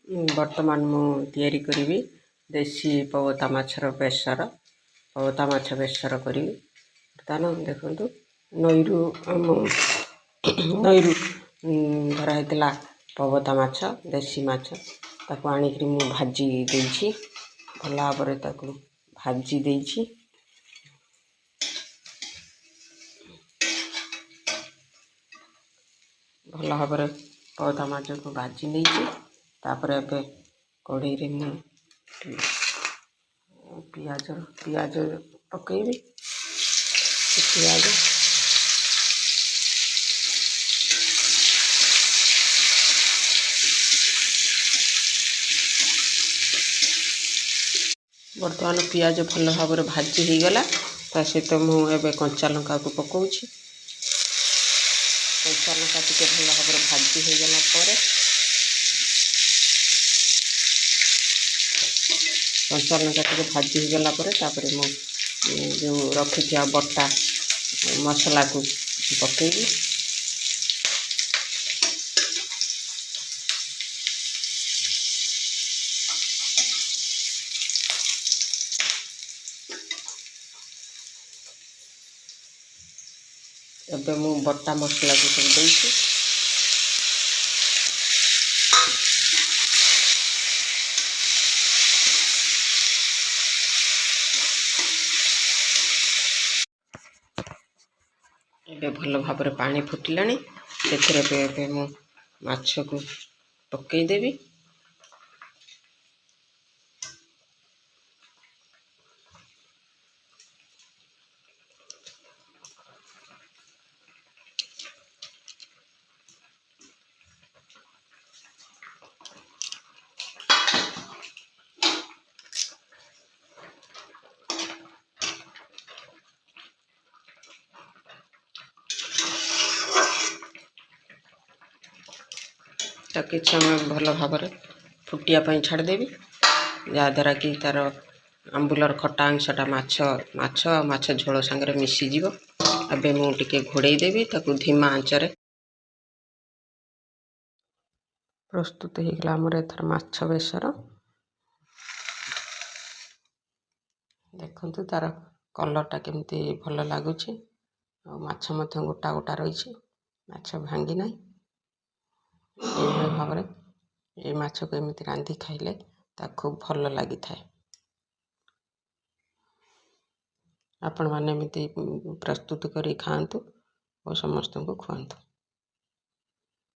ବର୍ତ୍ତମାନ ମୁଁ ତିଆରି କରିବି ଦେଶୀ ପବତା ମାଛର ବେସର। ପବତା ମାଛ ବେସର କରିବି। ବର୍ତ୍ତମାନ ଦେଖନ୍ତୁ ନଈରୁ ଧରା ହେଇଥିଲା ପବତା ମାଛ, ଦେଶୀ ମାଛ। ତାକୁ ଆଣିକିରି ମୁଁ ଭାଜି ଦେଇଛି, ଭଲ ଭାବରେ ତାକୁ ଭାଜି ଦେଇଛି। ଭଲ ଭାବରେ ପବତା ମାଛକୁ ଭାଜି ନେଇଛି। ତାପରେ ଏବେ କଢ଼େଇରେ ମୁଁ ପିଆଜ ପକେଇବି। ପିଆଜ ବର୍ତ୍ତମାନ ପିଆଜ ଭଲ ଭାବରେ ଭାଜି ହେଇଗଲା। ତା ସହିତ ମୁଁ ଏବେ କଞ୍ଚା ଲଙ୍କାକୁ ପକାଉଛି। କଞ୍ଚା ଲଙ୍କା ଟିକେ ଭଲ ଭାବରେ ଭାଜି ହେଇଗଲା ପରେ ତାପରେ ମୁଁ ଯେଉଁ ରଖିଥିବା ବଟା ମସଲାକୁ ପକାଇବି। ଏବେ ମୁଁ ବଟା ମସଲାକୁ ସବୁ ଦେଇଛି। ଏବେ ଭଲ ଭାବରେ ପାଣି ଫୁଟିଲାଣି। ସେଥିରେ ଏବେ ମୁଁ ମାଛକୁ ପକାଇଦେବି। ତାକୁ କିଛି ସମୟ ଭଲ ଭାବରେ ଫୁଟିବା ପାଇଁ ଛାଡ଼ିଦେବି, ଯାହାଦ୍ୱାରା କି ତା'ର ଆମ୍ବୁଲର ଖଟା ଅଂଶଟା ମାଛ ଝୋଳ ସାଙ୍ଗରେ ମିଶିଯିବ। ଏବେ ମୁଁ ଟିକେ ଘୋଡ଼େଇ ଦେବି, ତାକୁ ଧିମା ଆଞ୍ଚରେ। ପ୍ରସ୍ତୁତ ହେଇଗଲା ଆମର ଏଥର ମାଛ ବେସର। ଦେଖନ୍ତୁ ତା'ର କଲର୍ଟା କେମିତି ଭଲ ଲାଗୁଛି, ଆଉ ମାଛ ମଧ୍ୟ ଗୋଟା ଗୋଟା ରହିଛି, ମାଛ ଭାଙ୍ଗି ନାହିଁ। ଏଇଭଳି ଭାବରେ ଏ ମାଛକୁ ଏମିତି ରାନ୍ଧି ଖାଇଲେ ତାକୁ ଖୁବ୍ ଭଲ ଲାଗିଥାଏ। ଆପଣମାନେ ଏମିତି ପ୍ରସ୍ତୁତ କରି ଖାଆନ୍ତୁ ଓ ସମସ୍ତଙ୍କୁ ଖୁଆନ୍ତୁ।